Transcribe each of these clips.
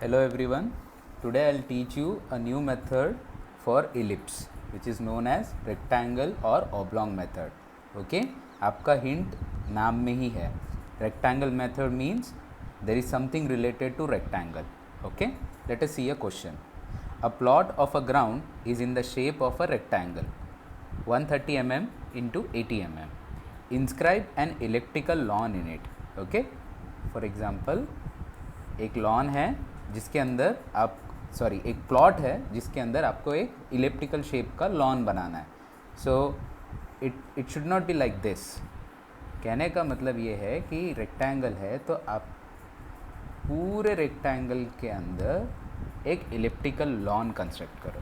Hello everyone. Today I'll teach you a new method for ellipse which is known as rectangle or oblong method. Okay? आपका hint नाम में ही है. Rectangle method means there is something related to rectangle. Okay? Let us see a question. A plot of a ground is in the shape of a rectangle 130 mm into 80 mm. Inscribe an elliptical lawn in it. Okay? For example, एक lawn है जिसके अंदर आप एक plot है जिसके अंदर आपको एक इलिप्टिकल शेप का लॉन बनाना है. So it should not be like this. कहने का मतलब ये है कि रेक्टेंगल है तो आप पूरे रेक्टेंगल के अंदर एक इलिप्टिकल लॉन कंस्ट्रक्ट करो.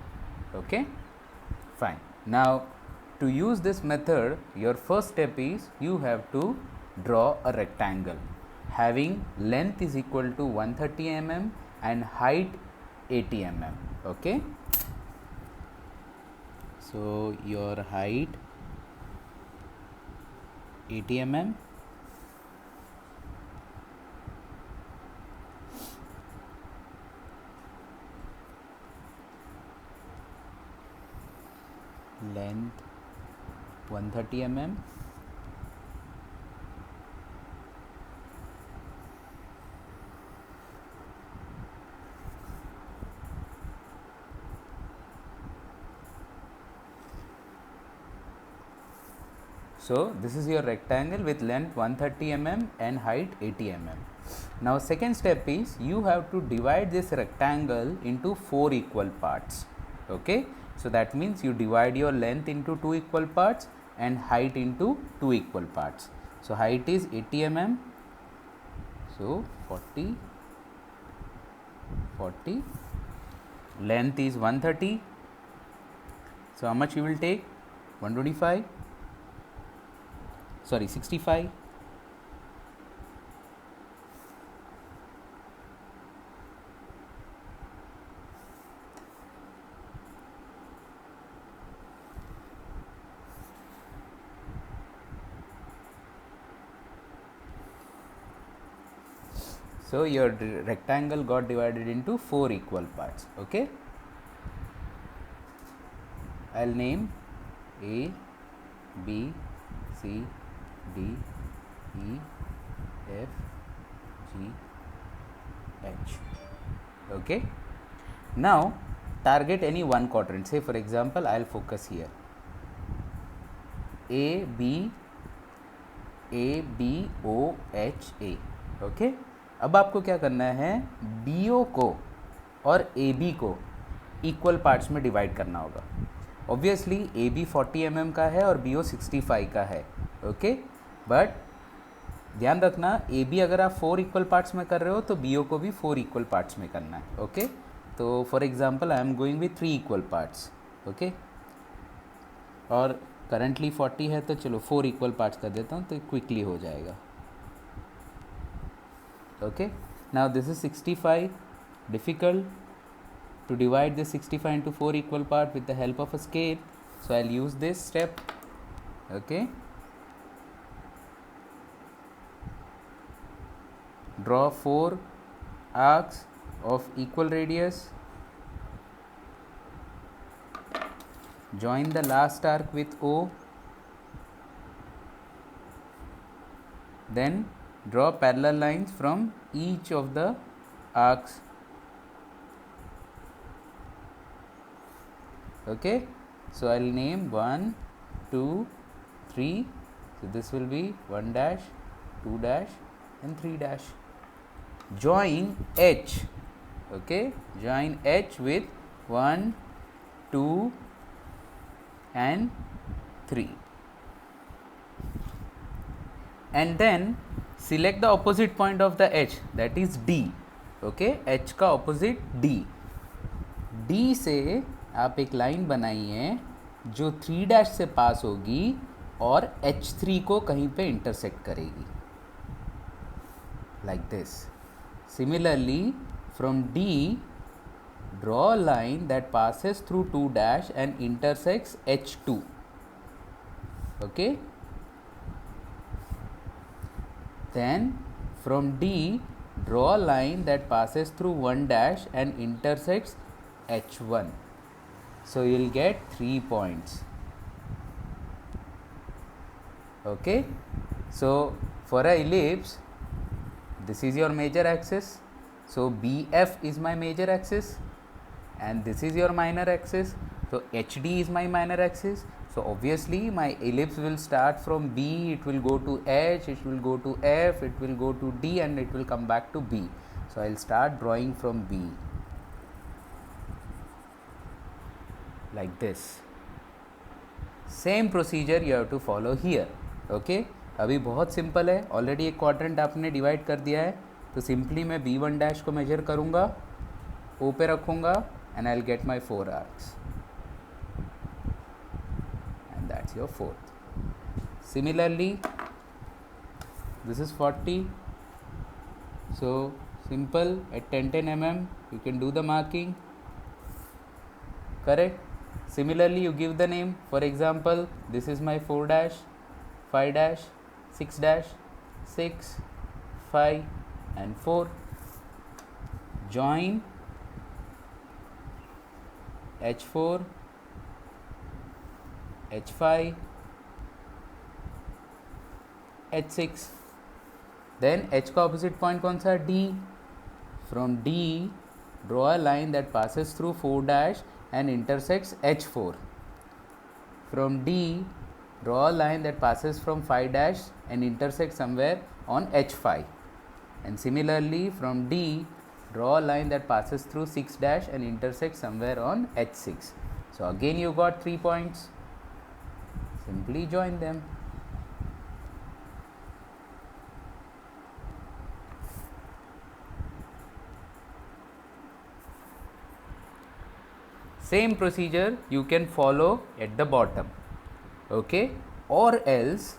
Okay fine. Now to use this method your first step is you have to draw a rectangle having length is equal to 130 mm and height 80 mm. Okay, so your height 80 mm, length 130 mm, so this is your rectangle with length 130 mm and height 80 mm. Now second step is you have to divide this rectangle into 4 equal parts. Okay, so that means you divide your length into 2 equal parts and height into 2 equal parts. So height is 80 mm, so 40, length is 130, so how much you will take? 125, sorry 65, so your rectangle got divided into 4 equal parts. Okay, I'll name A, B, C, D, E, F, G, H. Okay, now target any one quadrant. Say for example I'll focus here A, B, O, H, A. Okay, अब आपको क्या करना है, B O को और A B को equal parts में divide करना होगा. ऑब्वियसली ए बी 40 mm का है और बी ओ 65 का है. ओके, बट ध्यान रखना ए बी अगर आप 4 इक्वल पार्ट्स में कर रहे हो तो बी ओ को भी 4 इक्वल पार्ट्स में करना है. ओके, तो for example I am going with 3 equal parts. Okay, और करंटली 40 है तो चलो 4 इक्वल पार्ट्स कर देता हूँ तो क्विकली हो जाएगा. Okay, now this is 65. Difficult to divide this 65 into 4 equal parts with the help of a scale, so I'll use this step. Okay, draw 4 arcs of equal radius, join the last arc with O, then draw parallel lines from each of the arcs. Okay, so I'll name 1, 2, 3. So this will be 1 dash, 2 dash and 3 dash. Join H. Okay, join H with 1, 2 and 3. And then select the opposite point of the H, that is D. Okay, H का opposite D. D से आप एक line बनाइए जो 3 dash से पास होगी और H3 को कहीं पे इंटरसेक्ट करेगी, like this. Similarly, from D, draw a line that passes through 2 dash and intersects H2. Okay, then from D draw a line that passes through 1 dash and intersects h1. So you'll get 3 points. Okay, so for a ellipse, this is your major axis. So BF is my major axis and this is your minor axis. So HD is my minor axis. So obviously my ellipse will start from B, it will go to H, it will go to F, it will go to D, and it will come back to B. So I'll start drawing from B like this. Same procedure you have to follow here. Okay, अभी बहुत simple है, already एक quadrant आपने divide कर दिया है. तो simply मैं B1 डैश को मेजर करूँगा, O पे रखूँगा, and I'll get my 4 arcs, and that's your fourth. Similarly, this is 40. So simple, at 10 mm you can do the marking. Correct. Similarly, you give the name. For example, this is my 4 dash, 5 dash, 6 dash, 6, 5 and 4. Join H4, H5, H6. Then H का opposite point कौन सा? D. From D, draw a line that passes through 4 dash and intersects H4. From D, draw a line that passes from 5 dash and intersects somewhere on H5. And similarly, from D, draw a line that passes through 6 dash and intersects somewhere on H6. So again you got 3 points. Simply join them. Same procedure you can follow at the bottom. Okay, or else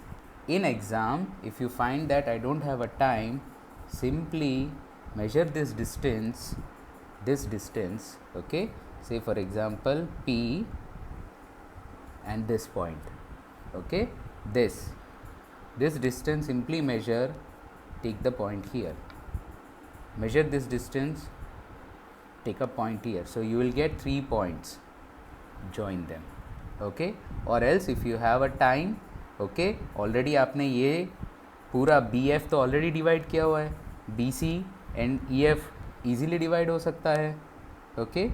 in exam, if you find that I don't have a time, simply measure this distance, okay, say for example P and this point, okay, this distance, simply measure, take the point here, measure this distance, take a point here. So you will get 3 points, join them. Okay, or else if you have a time, okay, already आपने ये पूरा BF तो already divide किया हुआ है, BC and EF easily divide हो सकता है. Okay,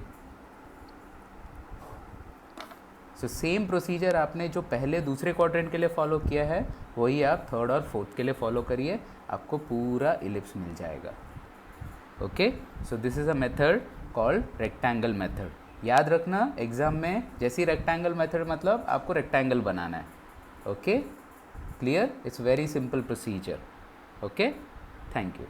so same procedure आपने जो पहले दूसरे क्वाड्रेंट के लिए फॉलो किया है, वही आप थर्ड और फोर्थ के लिए फॉलो करिए, आपको पूरा इलिप्स मिल जाएगा. Okay, so this is a method called rectangle method. याद रखना एग्जाम में जैसी रेक्टेंगल मेथड मतलब आपको रेक्टेंगल बनाना है. Okay, clear? It's very simple procedure. Okay, thank you.